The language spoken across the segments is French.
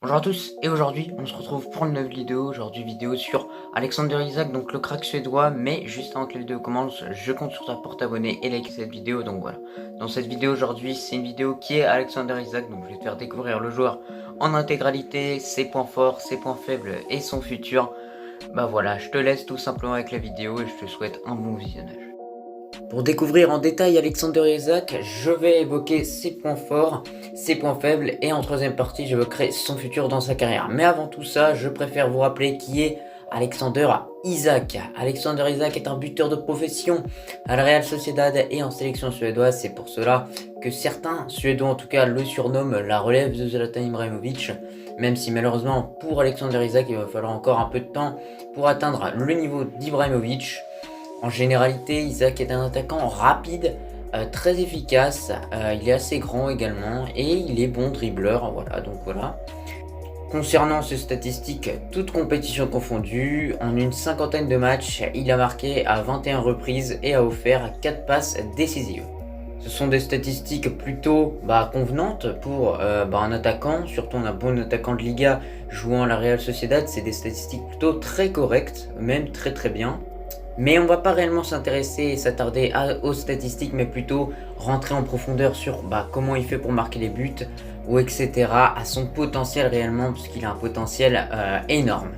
Bonjour à tous, et aujourd'hui on se retrouve pour une nouvelle vidéo, vidéo sur Alexander Isak, donc le crack suédois, mais juste avant que la vidéo commence, je compte sur toi pour t'abonner et liker cette vidéo, donc voilà. Dans cette vidéo aujourd'hui, c'est une vidéo qui est Alexander Isak, donc je vais te faire découvrir le joueur en intégralité, ses points forts, ses points faibles et son futur. Bah voilà, je te laisse tout simplement avec la vidéo et je te souhaite un bon visionnage. Pour découvrir en détail Alexander Isak, je vais évoquer ses points forts, ses points faibles et en troisième partie, j'évoquerai son futur dans sa carrière. Mais avant tout ça, je préfère vous rappeler qui est Alexander Isak. Alexander Isak est un buteur de profession à la Real Sociedad et en sélection suédoise. C'est pour cela que certains Suédois en tout cas le surnomment la relève de Zlatan Ibrahimovic. Même si malheureusement pour Alexander Isak, il va falloir encore un peu de temps pour atteindre le niveau d'Ibrahimovic. En généralité, Isak est un attaquant rapide, très efficace, il est assez grand également et il est bon dribbleur, voilà, donc voilà. Concernant ses statistiques, toutes compétitions confondues, en une cinquantaine de matchs, il a marqué à 21 reprises et a offert 4 passes décisives. Ce sont des statistiques plutôt convenantes pour un attaquant, surtout un bon attaquant de Liga jouant à la Real Sociedad, c'est des statistiques plutôt très correctes, même très très bien. Mais on va pas réellement s'intéresser et s'attarder aux statistiques, mais plutôt rentrer en profondeur sur comment il fait pour marquer les buts, ou etc. à son potentiel réellement, puisqu'il a un potentiel énorme.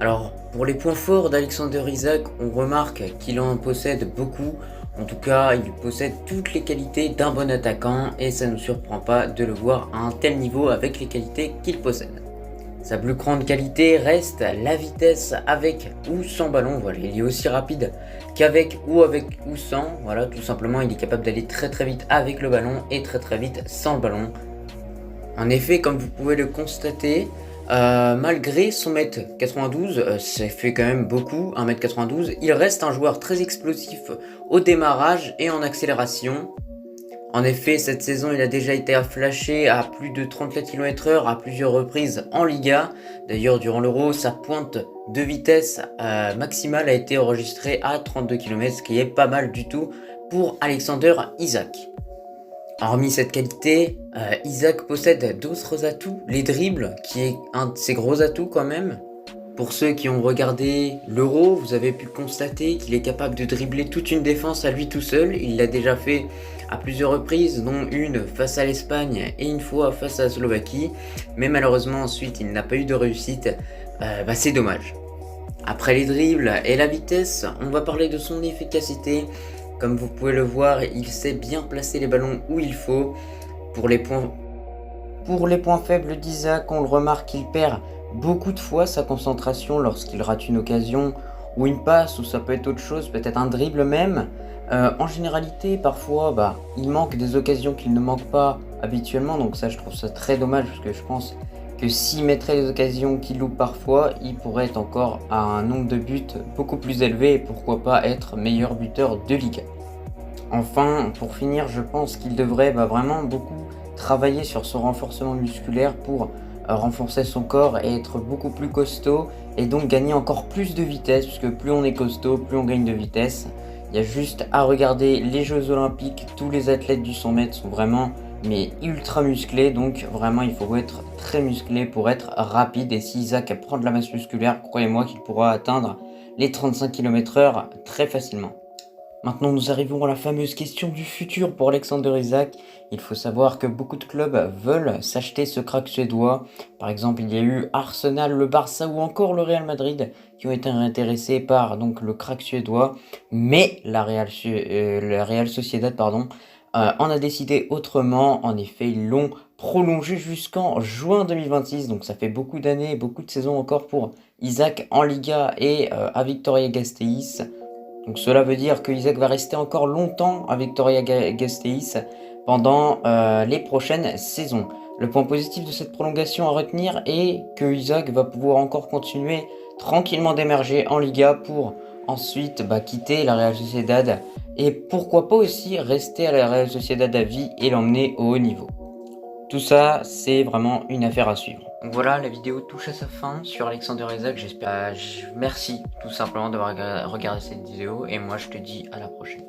Alors, pour les points forts d'Alexander Isak, on remarque qu'il en possède beaucoup. En tout cas, il possède toutes les qualités d'un bon attaquant, et ça ne nous surprend pas de le voir à un tel niveau avec les qualités qu'il possède. Sa plus grande qualité reste la vitesse avec ou sans ballon, voilà, il est aussi rapide qu'avec ou sans, voilà, tout simplement il est capable d'aller très très vite avec le ballon et très très vite sans le ballon. En effet, comme vous pouvez le constater, malgré son mètre 92, ça fait quand même beaucoup, 1m92, il reste un joueur très explosif au démarrage et en accélération. En effet, cette saison, il a déjà été flashé à plus de 34 km/h à plusieurs reprises en Liga. D'ailleurs, durant l'Euro, sa pointe de vitesse maximale a été enregistrée à 32 km, ce qui est pas mal du tout pour Alexander Isak. Hormis cette qualité, Isak possède d'autres atouts, les dribbles, qui est un de ses gros atouts quand même. Pour ceux qui ont regardé l'Euro, vous avez pu constater qu'il est capable de dribbler toute une défense à lui tout seul. Il l'a déjà fait à plusieurs reprises, dont une face à l'Espagne et une fois face à la Slovaquie. Mais malheureusement ensuite il n'a pas eu de réussite. C'est dommage. Après les dribbles et la vitesse, on va parler de son efficacité. Comme vous pouvez le voir, il sait bien placer les ballons où il faut. Pour les points faibles d'Isaac, on le remarque qu'il perd beaucoup de fois sa concentration lorsqu'il rate une occasion ou une passe, ou ça peut être autre chose, peut-être un dribble même. En généralité, parfois, il manque des occasions qu'il ne manque pas habituellement, donc ça je trouve ça très dommage, parce que je pense que s'il mettrait les occasions qu'il loupe parfois, il pourrait être encore à un nombre de buts beaucoup plus élevé et pourquoi pas être meilleur buteur de Liga. Enfin, pour finir, je pense qu'il devrait vraiment beaucoup travailler sur son renforcement musculaire pour renforcer son corps et être beaucoup plus costaud et donc gagner encore plus de vitesse, puisque plus on est costaud, plus on gagne de vitesse. Il y a juste à regarder les Jeux Olympiques, tous les athlètes du 100 mètres sont vraiment ultra musclés, donc vraiment il faut être très musclé pour être rapide, et si Isaac prend de la masse musculaire, croyez-moi qu'il pourra atteindre les 35 km/h très facilement. Maintenant, nous arrivons à la fameuse question du futur pour Alexander Isak. Il faut savoir que beaucoup de clubs veulent s'acheter ce crack suédois. Par exemple, il y a eu Arsenal, le Barça ou encore le Real Madrid qui ont été intéressés par donc le crack suédois. Mais la Real Sociedad en a décidé autrement. En effet, ils l'ont prolongé jusqu'en juin 2026. Donc ça fait beaucoup d'années, beaucoup de saisons encore pour Isak en Liga et à Vitoria-Gasteiz. Donc cela veut dire que Isaac va rester encore longtemps à Vitoria-Gasteiz pendant les prochaines saisons. Le point positif de cette prolongation à retenir est que Isaac va pouvoir encore continuer tranquillement d'émerger en Liga pour ensuite quitter la Real Sociedad et pourquoi pas aussi rester à la Real Sociedad à vie et l'emmener au haut niveau. Tout ça, c'est vraiment une affaire à suivre. Donc voilà, la vidéo touche à sa fin sur Alexander Isak. J'espère. Merci tout simplement d'avoir regardé cette vidéo et moi je te dis à la prochaine.